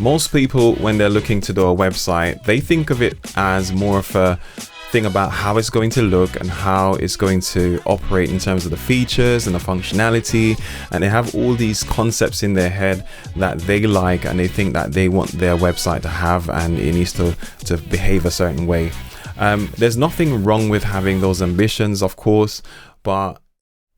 Most people, when they're looking to do a website, they think of it as more of a thing about how it's going to look and how it's going to operate in terms of the features and the functionality, and they have all these concepts in their head that they like and they think that they want their website to have, and it needs to behave a certain way. There's nothing wrong with having those ambitions, of course, but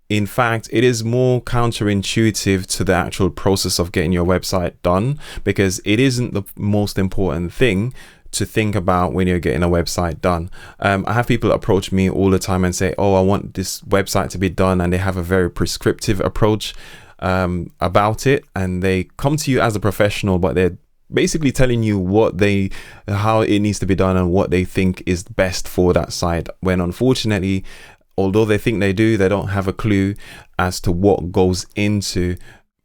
in fact, it is more counterintuitive to the actual process of getting your website done, because it isn't the most important thing to think about when you're getting a website done. I have people approach me all the time and say, oh, I want this website to be done, and they have a very prescriptive approach about it, and they come to you as a professional, but they're basically telling you how it needs to be done and what they think is best for that site, when unfortunately, although they think they do, they don't have a clue as to what goes into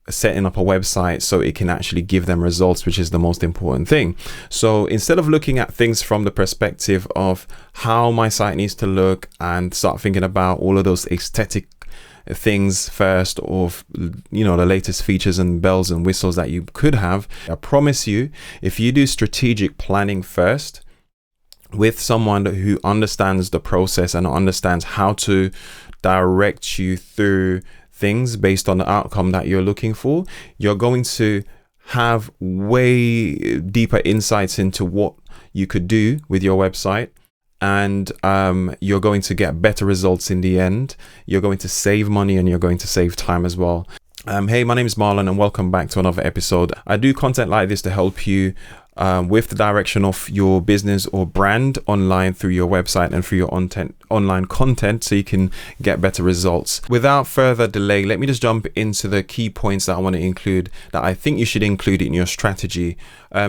setting up a website so it can actually give them results, which is the most important thing. So instead of looking at things from the perspective of how my site needs to look and start thinking about all of those aesthetic things first, or the latest features and bells and whistles that you could have, I promise you, if you do strategic planning first with someone who understands the process and understands how to direct you through things based on the outcome that you're looking for, you're going to have way deeper insights into what you could do with your website, and you're going to get better results in the end. You're going to save money and you're going to save time as well. Hey, my name is Marlon and welcome back to another episode. I do content like this to help you with the direction of your business or brand online through your website and through your online content, so you can get better results. Without further delay, let me just jump into the key points that I want to include, that I think you should include in your strategy.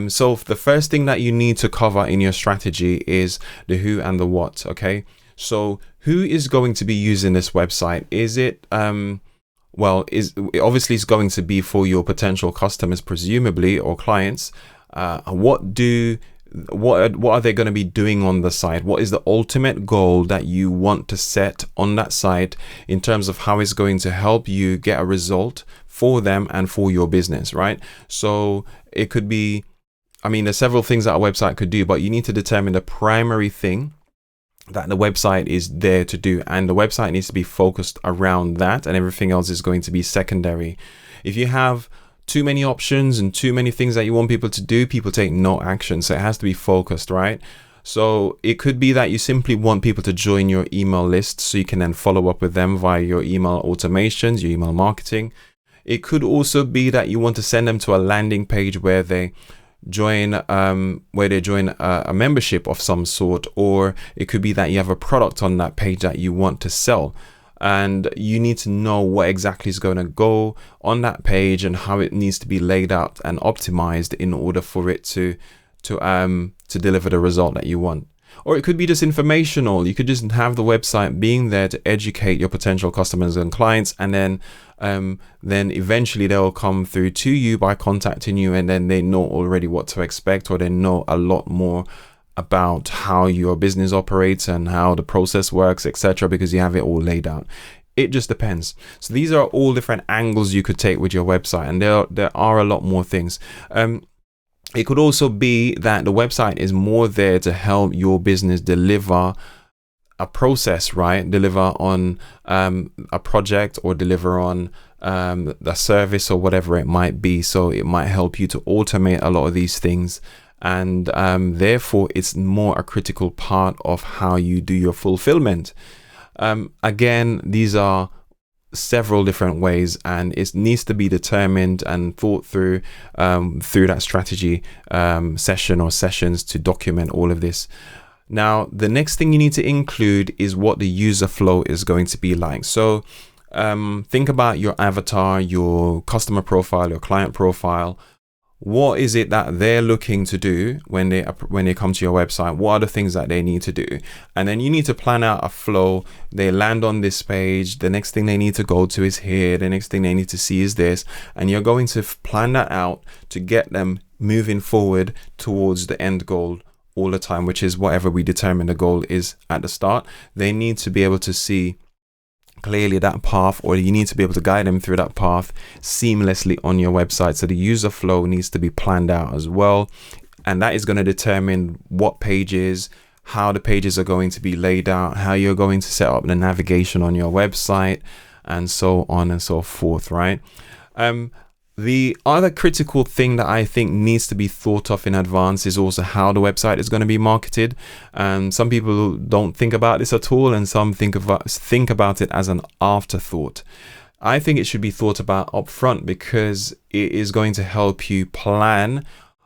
So the first thing that you need to cover in your strategy is the who and the what. Okay, so who is going to be using this website? Is it obviously it's going to be for your potential customers, presumably, or clients. What are they going to be doing on the site? What is the ultimate goal that you want to set on that site in terms of how it's going to help you get a result for them and for your business, right? So it could be, there's several things that a website could do, but you need to determine the primary thing that the website is there to do, and the website needs to be focused around that, and everything else is going to be secondary. If you have too many options and too many things that you want people to do, people take no action. So it has to be focused, right? So it could be that you simply want people to join your email list so you can then follow up with them via your email automations, your email marketing. It could also be that you want to send them to a landing page where they join a membership of some sort, or it could be that you have a product on that page that you want to sell. And you need to know what exactly is going to go on that page and how it needs to be laid out and optimized in order for it to deliver the result that you want. Or it could be just informational. You could just have the website being there to educate your potential customers and clients, and then eventually they'll come through to you by contacting you, and then they know already what to expect, or they know a lot more about how your business operates and how the process works, etc., because you have it all laid out. It just depends. So these are all different angles you could take with your website, and there are a lot more things. It could also be that the website is more there to help your business deliver a process, right? Deliver on a project, or deliver on the service, or whatever it might be. So it might help you to automate a lot of these things, and therefore it's more a critical part of how you do your fulfillment. Again, these are several different ways, and it needs to be determined and thought through that strategy session or sessions to document all of this. Now, the next thing you need to include is what the user flow is going to be like. So think about your avatar, your customer profile, your client profile. What is it that they're looking to do when they come to your website? What are the things that they need to do? And then you need to plan out a flow. They land on this page. The next thing they need to go to is here. The next thing they need to see is this. And you're going to plan that out to get them moving forward towards the end goal all the time, which is whatever we determine the goal is at the start. They need to be able to see clearly that path, or you need to be able to guide them through that path seamlessly on your website. So the user flow needs to be planned out as well, and that is going to determine what pages, how the pages are going to be laid out, how you're going to set up the navigation on your website, and so on and so forth, right? The other critical thing that I think needs to be thought of in advance is also how the website is going to be marketed. Some people don't think about this at all, and some think about it as an afterthought. I think it should be thought about upfront, because it is going to help you plan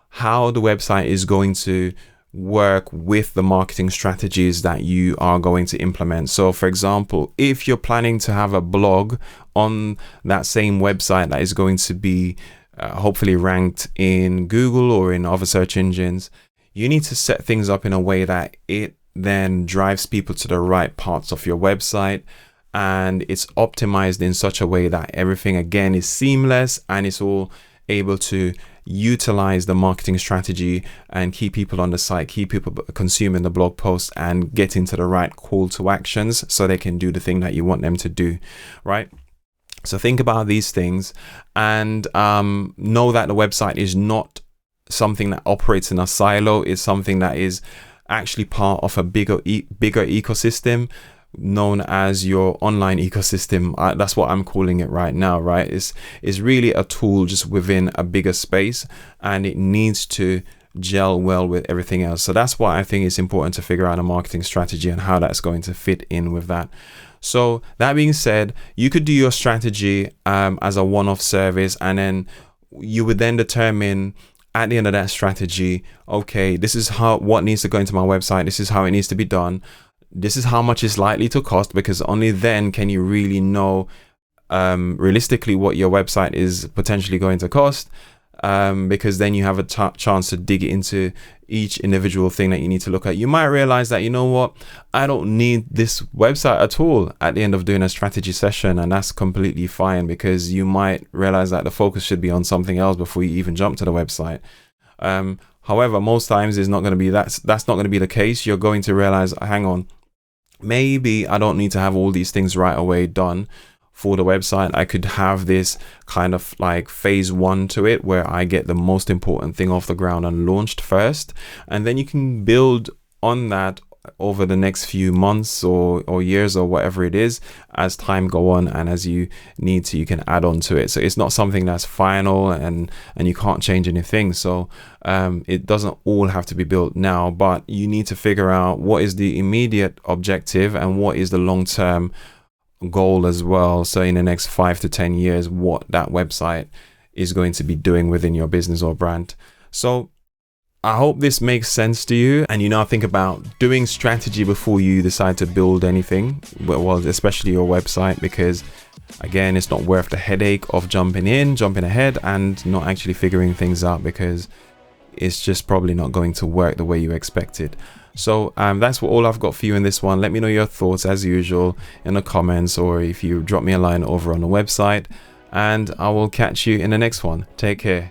how the website is going to work with the marketing strategies that you are going to implement. So for example, if you're planning to have a blog on that same website that is going to be hopefully ranked in Google or in other search engines, you need to set things up in a way that it then drives people to the right parts of your website, and it's optimized in such a way that everything again is seamless, and it's all able to utilize the marketing strategy and keep people on the site, keep people consuming the blog post, and get into the right call to actions so they can do the thing that you want them to do, right? So think about these things, and know that the website is not something that operates in a silo. It's something that is actually part of a bigger ecosystem known as your online ecosystem. That's what I'm calling it right now, right? It's really a tool just within a bigger space, and it needs to gel well with everything else. So that's why I think it's important to figure out a marketing strategy and how that's going to fit in with that. So that being said, you could do your strategy as a one-off service, and then you would then determine at the end of that strategy, okay, this is what needs to go into my website, this is how it needs to be done, this is how much it's likely to cost, because only then can you really know realistically what your website is potentially going to cost, because then you have a chance to dig into each individual thing that you need to look at. You might realize that, you know what, I don't need this website at all at the end of doing a strategy session, and that's completely fine, because you might realize that the focus should be on something else before you even jump to the website. However, most times it's not going to be that's not going to be the case. You're going to realize, hang on, maybe I don't need to have all these things right away done for the website. I could have this kind of like phase one to it, where I get the most important thing off the ground and launched first, and then you can build on that over the next few months or years or whatever it is, as time go on, and as you need to, you can add on to it. So it's not something that's final and you can't change anything. So it doesn't all have to be built now, but you need to figure out what is the immediate objective and what is the long-term goal as well. So in the next 5 to 10 years, what that website is going to be doing within your business or brand. So I hope this makes sense to you, and you now think about doing strategy before you decide to build anything, well, especially your website, because again, it's not worth the headache of jumping ahead and not actually figuring things out, because it's just probably not going to work the way you expected. So that's all I've got for you in this one. Let me know your thoughts as usual in the comments, or if you drop me a line over on the website, and I will catch you in the next one. Take care.